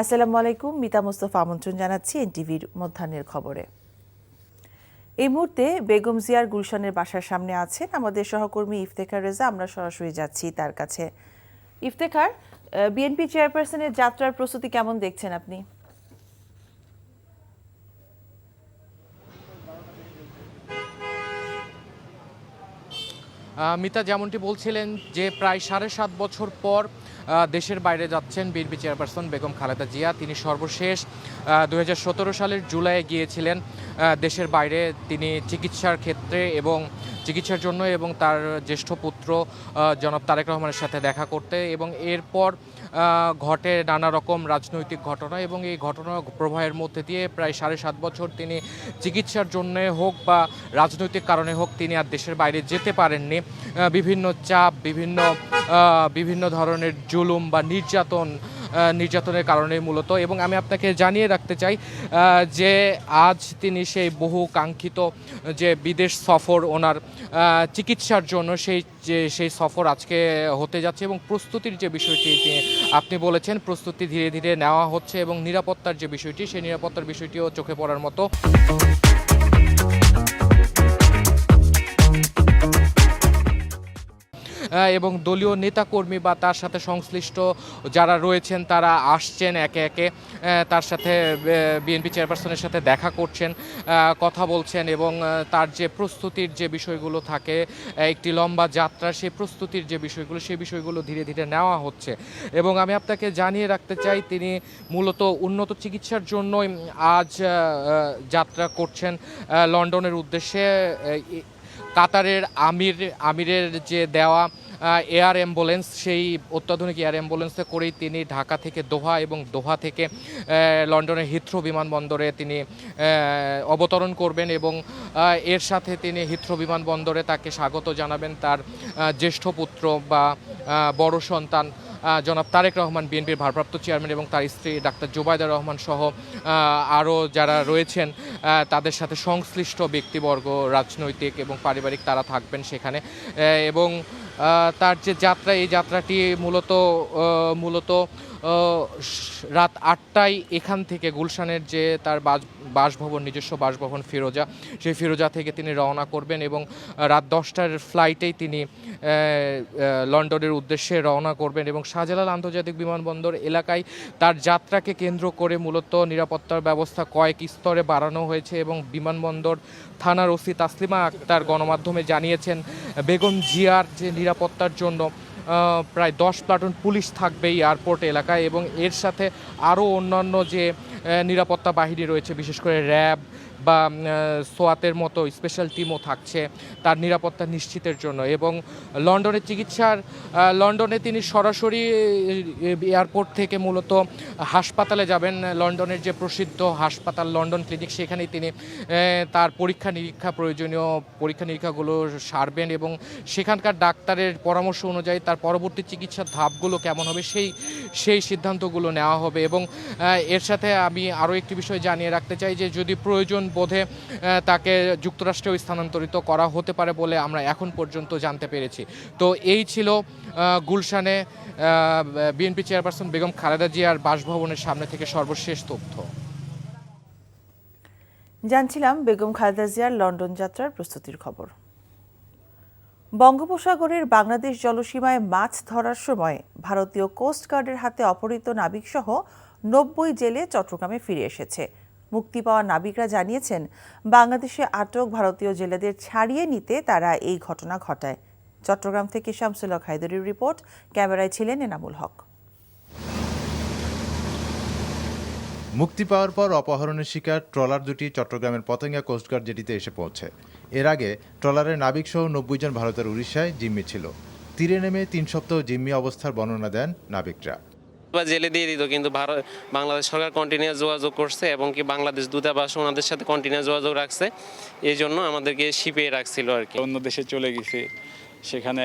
আসসালামু আলাইকুম, মিতা মোস্তফা আমন্ত্রণ জানাচ্ছি এনটিভির মধ্যাহ্নের খবরে। এই মুহূর্তে বেগম জিয়ার গুলশানের বাসার সামনে আছেন আমাদের সহকর্মী ইফতেখার রেজা। আমরা সরাসরি যাচ্ছি তার কাছে। ইফতেখার, বিএনপি চেয়ারপারসনের যাত্রার প্রস্তুতি কেমন দেখছেন আপনি? মিতা, যেমনটি বলছিলেন যে প্রায় 7.5 বছর পর দেশের বাইরে যাচ্ছেন বিএনপি চেয়ারপারসন বেগম খালেদা জিয়া। তিনি সর্বশেষ 2017 সালের জুলাইয়ে গিয়েছিলেন দেশের বাইরে তিনি চিকিৎসার ক্ষেত্রে এবং চিকিৎসার জন্য এবং তার জ্যেষ্ঠ পুত্র জনাব তারেক রহমানের সাথে দেখা করতে, এবং এরপর ঘটে নানা রকম রাজনৈতিক ঘটনা এবং এই ঘটনা প্রবাহের মধ্যে দিয়ে প্রায় 7.5 বছর তিনি চিকিৎসার জন্যে হোক বা রাজনৈতিক কারণে হোক তিনি আর দেশের বাইরে যেতে পারেননি। বিভিন্ন চাপ, বিভিন্ন ধরনের জুলুম বা নির্যাতনের কারণে মূলত। এবং আমি আপনাকে জানিয়ে রাখতে চাই যে আজ তিনি সেই বহু কাঙ্ক্ষিত যে বিদেশ সফর ওনার চিকিৎসার জন্য সেই সফর আজকে হতে যাচ্ছে, এবং প্রস্তুতির যে বিষয়টি আপনি বলেছেন প্রস্তুতি ধীরে ধীরে নেওয়া হচ্ছে, এবং নিরাপত্তার যে বিষয়টি সেই নিরাপত্তার বিষয়টিও চোখে পড়ার মতো। এবং দলীয় নেতাকর্মী বা তার সাথে সংশ্লিষ্ট যারা রয়েছেন তারা আসছেন একে একে তার সাথে বিএনপি চেয়ারপারসনের সাথে দেখা করছেন, কথা বলছেন, এবং তার যে প্রস্তুতির যে বিষয়গুলো থাকে একটি লম্বা যাত্রা, সেই প্রস্তুতির যে বিষয়গুলো সেই বিষয়গুলো ধীরে ধীরে নেওয়া হচ্ছে। এবং আমি আপনাকে জানিয়ে রাখতে চাই তিনি মূলত উন্নত চিকিৎসার জন্যই আজ যাত্রা করছেন লন্ডনের উদ্দেশ্যে। কাতারের আমিরের যে দেওয়া এয়ার অ্যাম্বুলেন্স, সেই অত্যাধুনিক এয়ার অ্যাম্বুলেন্সে করেই তিনি ঢাকা থেকে দোহা এবং দোহা থেকে লন্ডনের হিথ্রো বিমানবন্দরে তিনি অবতরণ করবেন, এবং এর সাথে তিনি হিথ্রো বিমানবন্দরে তাকে স্বাগত জানাবেন তার জ্যেষ্ঠ পুত্র বা বড় সন্তান জনাব তারেক রহমান, বিএনপির ভারপ্রাপ্ত চেয়ারম্যান, এবং তার স্ত্রী ডাক্তার জুবাইদা রহমান সহ আরও যারা রয়েছেন তাদের সাথে সংশ্লিষ্ট ব্যক্তিবর্গ, রাজনৈতিক এবং পারিবারিক, তারা থাকবেন সেখানে। এবং তার যে যাত্রা, এই যাত্রাটি মূলত রাত 8টায় এখান থেকে গুলশানের যে তার বাসভবন, নিজস্ব বাসভবন ফিরোজা, সেই ফিরোজা থেকে তিনি রওনা করবেন, এবং রাত 10টার ফ্লাইটেই তিনি লন্ডনের উদ্দেশ্যে রওনা করবেন। এবং শাহজালাল আন্তর্জাতিক বিমানবন্দর এলাকায় তার যাত্রাকে কেন্দ্র করে মূলত নিরাপত্তার ব্যবস্থা কয়েক স্তরে বাড়ানো হয়েছে, এবং বিমানবন্দর থানার ওসি তাসলিমা আক্তার গণমাধ্যমে জানিয়েছেন বেগম জিয়ার যে নিরাপত্তার জন্য প্রায় 10 প্লাটুন পুলিশ থাকবে এয়ারপোর্ট এলাকায়, এবং এর সাথে আরও অন্যান্য যে নিরাপত্তা বাহিনী রয়েছে, বিশেষ করে র্যাব বা সোয়াতের মতো স্পেশাল টিমও থাকছে তার নিরাপত্তা নিশ্চিতের জন্য। এবং লন্ডনে তিনি সরাসরি এয়ারপোর্ট থেকে মূলত হাসপাতালে যাবেন। লন্ডনের যে প্রসিদ্ধ হাসপাতাল লন্ডন ক্লিনিক, সেখানেই তিনি তার প্রয়োজনীয় পরীক্ষা নিরীক্ষাগুলো সারবেন, এবং সেখানকার ডাক্তারের পরামর্শ অনুযায়ী তার পরবর্তী চিকিৎসার ধাপগুলো কেমন হবে সেই সিদ্ধান্তগুলো নেওয়া হবে। এবং এর সাথে আমি আরও একটি বিষয় জানিয়ে রাখতে চাই যে যদি প্রয়োজন বোধে তাকে যুক্তরাষ্ট্রেও স্থানান্তরিত করা হতে পারে বলে আমরা এখন পর্যন্ত জানতে পেরেছি। তো এই ছিল গুলশানে বিএনপি চেয়ারপারসন বেগম খালেদা জিয়ার বাসভবনের সামনে থেকে সর্বশেষ তথ্য। জানছিলাম বেগম খালেদা জিয়ার লন্ডন যাত্রার প্রস্তুতির খবর। বঙ্গোপসাগরের বাংলাদেশ জলসীমায় মাছ ধরার সময় ভারতীয় কোস্টগার্ডের হাতে অপহৃত নাবিকসহ 90 জেলে চট্টগ্রামে ফিরে এসেছে। মুক্তি পাওয়া নাবিকরা জানিয়েছেন বাংলাদেশে আটক ভারতীয় জেলেদের ছাড়িয়ে নিতে তারা এই ঘটনা ঘটায়। চট্টগ্রাম থেকে শামসুল হক হায়দরের রিপোর্ট, ক্যামেরায় ছিলেন এনামুল হক। মুক্তি পাওয়ার পর অপহরণের শিকার ট্রলার দুটি চট্টগ্রামের পতেঙ্গা কোস্টগার্ড জেটিতে এসে পৌঁছে। এর আগে ট্রলারের নাবিকসহ 90 জন ভারতের উড়িষ্যায় জিম্মি ছিল। তীরে নেমে 3 সপ্তাহ জিম্মি অবস্থার বর্ণনা দেন নাবিকরা। জেলে দিয়ে দিত, কিন্তু বাংলাদেশ সরকার কন্টিনিউয়াস যোগাযোগ করছে, এবং কি বাংলাদেশ দূতাবাস ওনাদের সাথে কন্টিনিউয়াস যোগাযোগ রাখছে, এই জন্য আমাদেরকে শিপে রাখছিল আর কি। অন্য দেশে চলে গেছি, সেখানে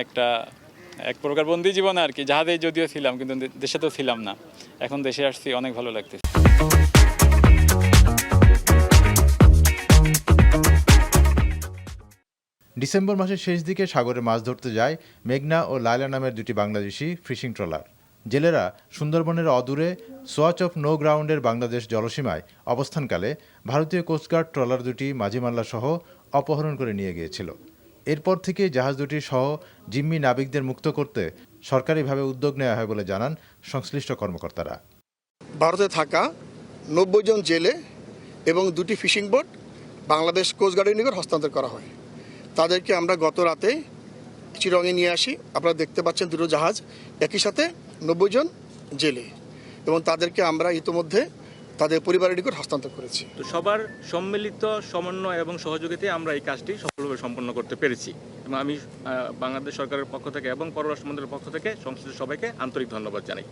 এক প্রকার বন্দি জীবনে আর কি। জাহাজে যদিও ছিলাম, কিন্তু দেশে তো ছিলাম না। এখন দেশে আসছি, অনেক ভালো লাগতেছে। ডিসেম্বর মাসের শেষ দিকে সাগরে মাছ ধরতে যায় মেঘনা ও লায়লা নামের দুটি বাংলাদেশি ফিশিং ট্রলার। জেলেরা সুন্দরবনের অদূরে সোয়াচ অফ নো গ্রাউন্ডের বাংলাদেশ জলসীমায় অবস্থানকালে ভারতীয় কোস্টগার্ড ট্রলার দুটি মাঝিমাল্লা সহ অপহরণ করে নিয়ে গিয়েছিল। এরপর থেকে জাহাজ দুটি সহ জিম্মি নাবিকদের মুক্ত করতে সরকারিভাবে উদ্যোগ নেওয়া হয় বলে জানান সংশ্লিষ্ট কর্মকর্তারা। ভারতে থাকা 90 জন জেলে এবং 2টি ফিশিং বোট বাংলাদেশ কোস্টগার্ডের নিকট হস্তান্তর করা হয়। তাদেরকে আমরা গত রাতে চিরঙে নিয়ে আসি। আপনারা দেখতে পাচ্ছেন দুটো জাহাজ, একই সাথে 90 জন জেলে, এবং তাদেরকে আমরা ইতোমধ্যে তাদের পরিবারের নিকট হস্তান্তর করেছি। তো সবার সম্মিলিত সমন্বয় এবং সহযোগিতায় আমরা এই কাজটি সফলভাবে সম্পন্ন করতে পেরেছি, এবং আমি বাংলাদেশ সরকারের পক্ষ থেকে এবং পররাষ্ট্র মন্ত্রণালয়ের পক্ষ থেকে সংশ্লিষ্ট সবাইকে আন্তরিক ধন্যবাদ জানাই।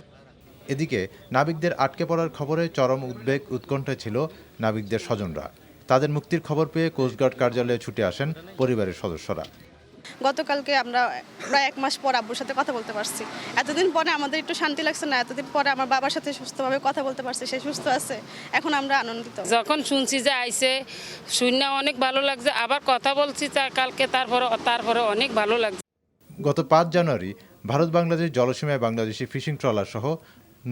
এদিকে নাবিকদের আটকে পড়ার খবরে চরম উদ্বেগ উৎকণ্ঠায় ছিল নাবিকদের স্বজনরা। তাদের মুক্তির খবর পেয়ে কোস্টগার্ড কার্যালয়ে ছুটে আসেন পরিবারের সদস্যরা। গতকালকে আমরা প্রায় 1 মাস পর আব্বুর সাথে কথা বলতে পারছি। এতদিন পরে আমাদের একটু শান্তি লাগছে না, এতদিন পরে আমার বাবার সাথে সুস্থভাবে কথা বলতে পারছি, সে সুস্থ আছে, এখন আমরা আনন্দিত। যখন শুনছি যে আইছে শুনে অনেক ভালো লাগছে, আবার কথা বলছি কালকে, তারপরে অনেক ভালো লাগছে। গত 5 জানুয়ারি ভারত বাংলাদেশ জলসীমায় বাংলাদেশি ফিশিং ট্রলার সহ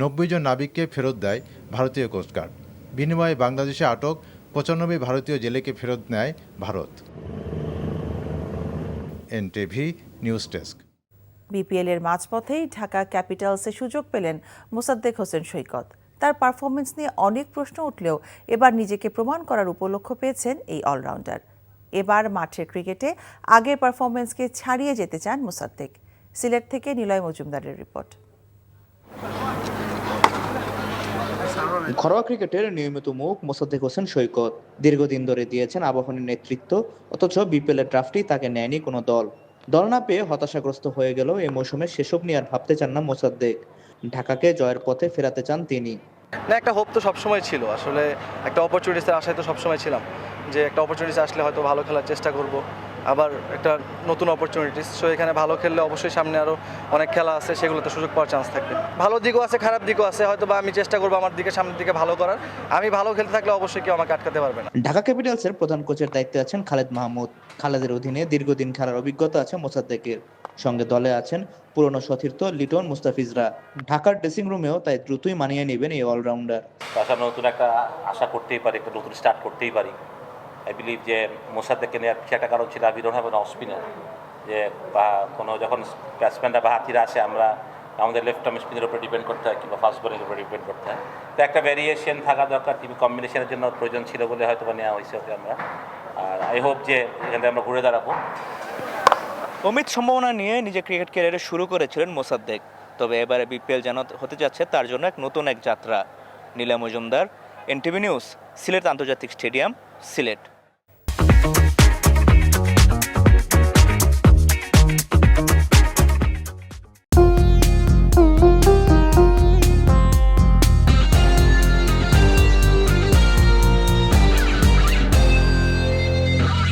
90 জন নাবিককে ফেরত দেয় ভারতীয় কোস্টগার্ড। বিনিময়ে বাংলাদেশে আটক 95 ভারতীয় জেলেকে ফেরত নেয় ভারত। NTV news desk. বিপিএলের মাঝপথেই ঢাকা ক্যাপিটালসে সুযোগ পেলেন মোসাদ্দেক হোসেন সৈকত। তার পারফরমেন্স নিয়ে অনেক প্রশ্ন উঠলেও এবার নিজেকে প্রমাণ করার উপলক্ষ পেয়েছেন এই অলরাউন্ডার। এবার মাঠের ক্রিকেটে আগের পারফরমেন্সকে ছাড়িয়ে যেতে চান মোসাদ্দেক। সিলেট থেকে নিলয় মজুমদারের রিপোর্ট। ঘরোয়া ক্রিকেটের নিয়মিত মুখ মোসাদ্দেক হোসেন সৈকত। দীর্ঘদিন ধরে দিয়েছেন আবাহনীর নেতৃত্ব, অথচ বিপিএলের ড্রাফটেই তাকে নেয়নি কোনো দল। দল না পেয়ে হতাশাগ্রস্ত হয়ে গেল এই মৌসুমে সেসব নিয়ে আর ভাবতে চান না মোসাদ্দেক। ঢাকাকে জয়ের পথে ফেরাতে চান তিনি। না, একটা হোপ তো সবসময় ছিল, আসলে একটা অপরচুনিটিসের আশায় তো সবসময় ছিলাম যে একটা অপরচুনিটিস আসলে হয়তো ভালো খেলার চেষ্টা করব, আবার একটা নতুন অপরচুনিটিস। সো এখানে ভালো খেললে অবশ্যই সামনে আরও অনেক খেলা আছে, সেগুলোতে সুযোগ পাওয়ার চান্স থাকবে। ভালো দিকও আছে, খারাপ দিকও আছে, হয়তো বা আমি চেষ্টা করবো আমার দিকে সামনের দিকে ভালো করার। আমি ভালো খেলতে থাকলে অবশ্যই কেউ আমাকে আটকাতে পারবে না। ঢাকা ক্যাপিটালসের প্রধান কোচের দায়িত্বে আছেন খালেদ মাহমুদ। খালেদের অধীনে দীর্ঘদিন খেলার অভিজ্ঞতা আছে মোসাদ্দেকের। সঙ্গে দলে আছেন পুরনো সতীর্থ লিটন মুস্তাফিজরা। ঢাকার ড্রেসিং রুমেও তাই দ্রুতই মানিয়ে নেবেন এই অলরাউন্ডার। নতুন একটা আশা করতেই পারি, একটা নতুন স্টার্ট করতেই পারি। আই বিলিভ যে মোসাদ্দেককে নেওয়ার কিছু একটা কারণ ছিল, we don't have an off spinner, যে কোনো যখন ব্যাটসম্যানরা বা হাতিরা আসে আমরা আমাদের লেফট আর্ম স্পিনের উপরে ডিপেন্ড করতে হয় কিংবা ফাস্ট বোলিংয়ের উপরে ডিপেন্ড করতে হয়। তো একটা ভ্যারিয়েশন থাকা দরকার, টিম কম্বিনেশনের জন্য প্রয়োজন ছিল বলে হয়তো নেওয়া হয়েছে ওকে আমরা। আর আই হোপ যে এখান থেকে আমরা ঘুরে দাঁড়াবো। অমিত সম্ভাবনা নিয়ে নিজের ক্রিকেট ক্যারিয়ারে শুরু করেছিলেন মোসাদ্দেক, তবে এবারে বিপিএল যেন হতে যাচ্ছে তার জন্য নতুন এক যাত্রা। নিলয় মজুমদার, এনটিভি নিউজ, সিলেট আন্তর্জাতিক স্টেডিয়াম, সিলেট।